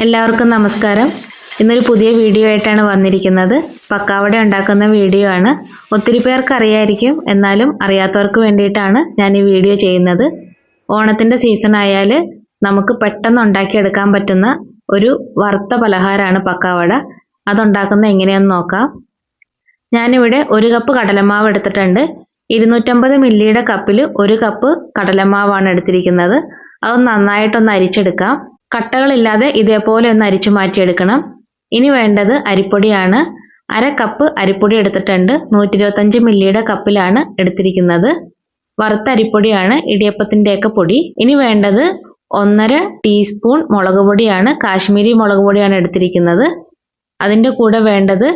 എല്ലാവർക്കും നമസ്കാരം. ഇന്നൊരു പുതിയ വീഡിയോ ആയിട്ടാണ് വന്നിരിക്കുന്നത്. പക്കാവട ഉണ്ടാക്കുന്ന വീഡിയോ ആണ്. ഒത്തിരി പേർക്ക് അറിയായിരിക്കും, എന്നാലും അറിയാത്തവർക്ക് വേണ്ടിയിട്ടാണ് ഞാൻ ഈ വീഡിയോ ചെയ്യുന്നത്. ഓണത്തിൻ്റെ സീസൺ ആയാൽ നമുക്ക് പെട്ടെന്ന് ഉണ്ടാക്കിയെടുക്കാൻ പറ്റുന്ന ഒരു വറുത്ത പലഹാരമാണ് പക്കാവട. അതുണ്ടാക്കുന്നത് എങ്ങനെയാണെന്ന് നോക്കാം. ഞാനിവിടെ 1 കപ്പ് കടലമാവ് എടുത്തിട്ടുണ്ട്. 250 മില്ലിയുടെ കപ്പിൽ 1 കപ്പ് കടലമാവാണ് എടുത്തിരിക്കുന്നത്. അത് നന്നായിട്ടൊന്ന് അരിച്ചെടുക്കാം. കട്ടകളില്ലാതെ ഇതേപോലെ ഒന്ന് അരിച്ചു മാറ്റിയെടുക്കണം. ഇനി വേണ്ടത് അരിപ്പൊടിയാണ്. 1/2 കപ്പ് അരിപ്പൊടി എടുത്തിട്ടുണ്ട്. 125 മില്ലിയുടെ കപ്പിലാണ് എടുത്തിരിക്കുന്നത്. വറുത്ത അരിപ്പൊടിയാണ്, ഇടിയപ്പത്തിൻ്റെയൊക്കെ പൊടി. ഇനി വേണ്ടത് 1.5 ടീസ്പൂൺ മുളക് പൊടിയാണ്, കാശ്മീരി മുളക് പൊടിയാണ് എടുത്തിരിക്കുന്നത്. അതിൻ്റെ കൂടെ വേണ്ടത്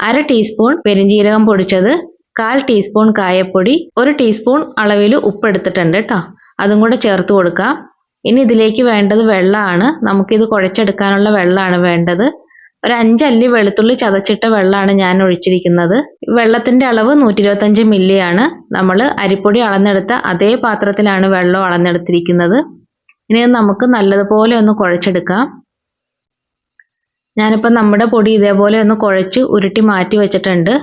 1/2 ടീസ്പൂൺ പെരുംജീരകം പൊടിച്ചത്, 1/4 ടീസ്പൂൺ കായപ്പൊടി, 1 ടീസ്പൂൺ അളവിൽ ഉപ്പ് എടുത്തിട്ടുണ്ട് കേട്ടോ. അതും കൂടെ ചേർത്ത് കൊടുക്കാം. ഇനി ഇതിലേക്ക് വേണ്ടത് വെള്ളമാണ്. നമുക്കിത് കുഴച്ചെടുക്കാനുള്ള വെള്ളമാണ് വേണ്ടത്. ഒരു 5 അല്ലി വെളുത്തുള്ളി ചതച്ചിട്ട വെള്ളമാണ് ഞാൻ ഒഴിച്ചിരിക്കുന്നത്. വെള്ളത്തിൻ്റെ അളവ് 125 മില്ലിയാണ്. നമ്മൾ അരിപ്പൊടി അളന്നെടുത്ത അതേ പാത്രത്തിലാണ് വെള്ളം അളന്നെടുത്തിരിക്കുന്നത്. ഇനി നമുക്ക് നല്ലതുപോലെ ഒന്ന് കുഴച്ചെടുക്കാം. ഞാനിപ്പോൾ നമ്മുടെ പൊടി ഇതേപോലെ ഒന്ന് കുഴച്ച് ഉരുട്ടി മാറ്റി വെച്ചിട്ടുണ്ട്.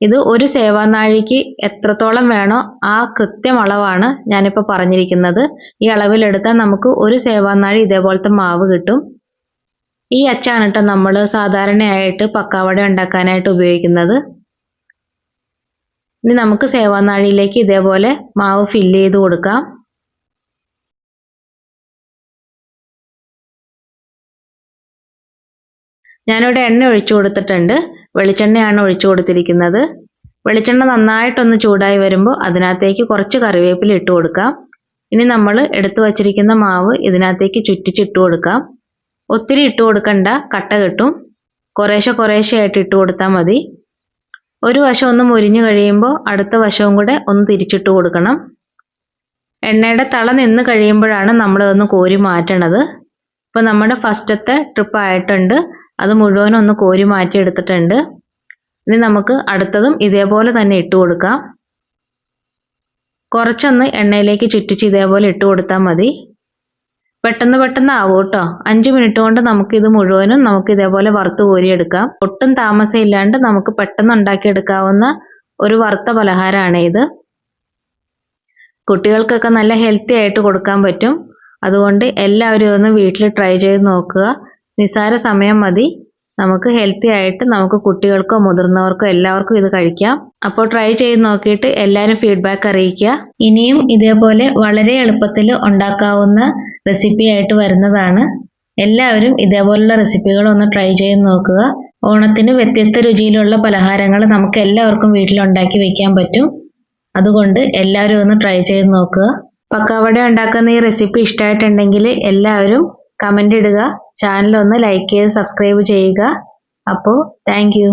ഇത് ഒരു സേവാനാഴിക്ക് എത്രത്തോളം വേണോ ആ കൃത്യം അളവാണ് ഞാനിപ്പോൾ പറഞ്ഞിരിക്കുന്നത്. ഈ അളവിലെടുത്താൽ നമുക്ക് ഒരു സേവാനാഴി ഇതേപോലത്തെ മാവ് കിട്ടും. ഈ അച്ചാണ് കേട്ടോ നമ്മൾ സാധാരണയായിട്ട് പക്കാവട ഉണ്ടാക്കാനായിട്ട് ഉപയോഗിക്കുന്നത്. ഇനി നമുക്ക് സേവാനാഴിയിലേക്ക് ഇതേപോലെ മാവ് ഫില്ല് ചെയ്ത് കൊടുക്കാം. ഞാനിവിടെ എണ്ണ ഒഴിച്ചു കൊടുത്തിട്ടുണ്ട്. വെളിച്ചെണ്ണയാണ് ഒഴിച്ചു കൊടുത്തിരിക്കുന്നത്. വെളിച്ചെണ്ണ നന്നായിട്ടൊന്ന് ചൂടായി വരുമ്പോൾ അതിനകത്തേക്ക് കുറച്ച് കറിവേപ്പില ഇട്ട് കൊടുക്കാം. ഇനി നമ്മൾ എടുത്തു വച്ചിരിക്കുന്ന മാവ് ഇതിനകത്തേക്ക് ചുറ്റിച്ചിട്ട് കൊടുക്കാം. ഒത്തിരി ഇട്ട് കൊടുക്കണ്ട, കട്ട കിട്ടും. കുറേശ്ശെ ആയിട്ട് ഇട്ട് കൊടുത്താൽ മതി. ഒരു വശം ഒന്ന് മുരിഞ്ഞു കഴിയുമ്പോൾ അടുത്ത വശവും കൂടെ ഒന്ന് തിരിച്ചിട്ട് കൊടുക്കണം. എണ്ണയുടെ തള നിന്ന് കഴിയുമ്പോഴാണ് നമ്മളതൊന്ന് കോരി മാറ്റണത്. ഇപ്പോൾ നമ്മുടെ ഫസ്റ്റത്തെ ട്രിപ്പ് ആയിട്ടുണ്ട്. അത് മുഴുവനും ഒന്ന് കോരി മാറ്റി എടുത്തിട്ടുണ്ട്. ഇനി നമുക്ക് അടുത്തതും ഇതേപോലെ തന്നെ ഇട്ട് കൊടുക്കാം. കുറച്ചൊന്ന് എണ്ണയിലേക്ക് ചുറ്റിച്ച് ഇതേപോലെ ഇട്ട് കൊടുത്താൽ മതി. പെട്ടെന്ന് ആവും കേട്ടോ. 5 മിനിറ്റ് കൊണ്ട് നമുക്കിത് മുഴുവനും ഇതേപോലെ വറുത്ത് കോരിയെടുക്കാം. ഒട്ടും താമസം ഇല്ലാണ്ട് നമുക്ക് പെട്ടെന്ന് ഉണ്ടാക്കിയെടുക്കാവുന്ന ഒരു വറുത്ത പലഹാരമാണ് ഇത്. കുട്ടികൾക്കൊക്കെ നല്ല ഹെൽത്തി ആയിട്ട് കൊടുക്കാൻ പറ്റും. അതുകൊണ്ട് എല്ലാവരും ഒന്ന് വീട്ടിൽ ട്രൈ ചെയ്ത് നോക്കുക. നിസ്സാര സമയം മതി. നമുക്ക് ഹെൽത്തി ആയിട്ട് നമുക്ക് കുട്ടികൾക്കോ മുതിർന്നവർക്കോ എല്ലാവർക്കും ഇത് കഴിക്കാം. അപ്പോൾ ട്രൈ ചെയ്ത് നോക്കിയിട്ട് എല്ലാവരും ഫീഡ്ബാക്ക് അറിയിക്കുക. ഇനിയും ഇതേപോലെ വളരെ എളുപ്പത്തിൽ ഉണ്ടാക്കാവുന്ന റെസിപ്പി ആയിട്ട് വരുന്നതാണ്. എല്ലാവരും ഇതേപോലുള്ള റെസിപ്പികൾ ഒന്ന് ട്രൈ ചെയ്ത് നോക്കുക. ഓണത്തിന് വ്യത്യസ്ത രുചിയിലുള്ള പലഹാരങ്ങൾ നമുക്ക് എല്ലാവർക്കും വീട്ടിൽ ഉണ്ടാക്കി വെക്കാൻ പറ്റും. അതുകൊണ്ട് എല്ലാവരും ഒന്ന് ട്രൈ ചെയ്ത് നോക്കുക. പക്കാവട ഉണ്ടാക്കുന്ന ഈ റെസിപ്പി ഇഷ്ടമായിട്ടുണ്ടെങ്കിൽ എല്ലാവരും കമൻ്റ് ഇടുക. ചാനൽ ഒന്ന് ലൈക്ക് ചെയ്ത് സബ്സ്ക്രൈബ് ചെയ്യുക. അപ്പോൾ താങ്ക് യു.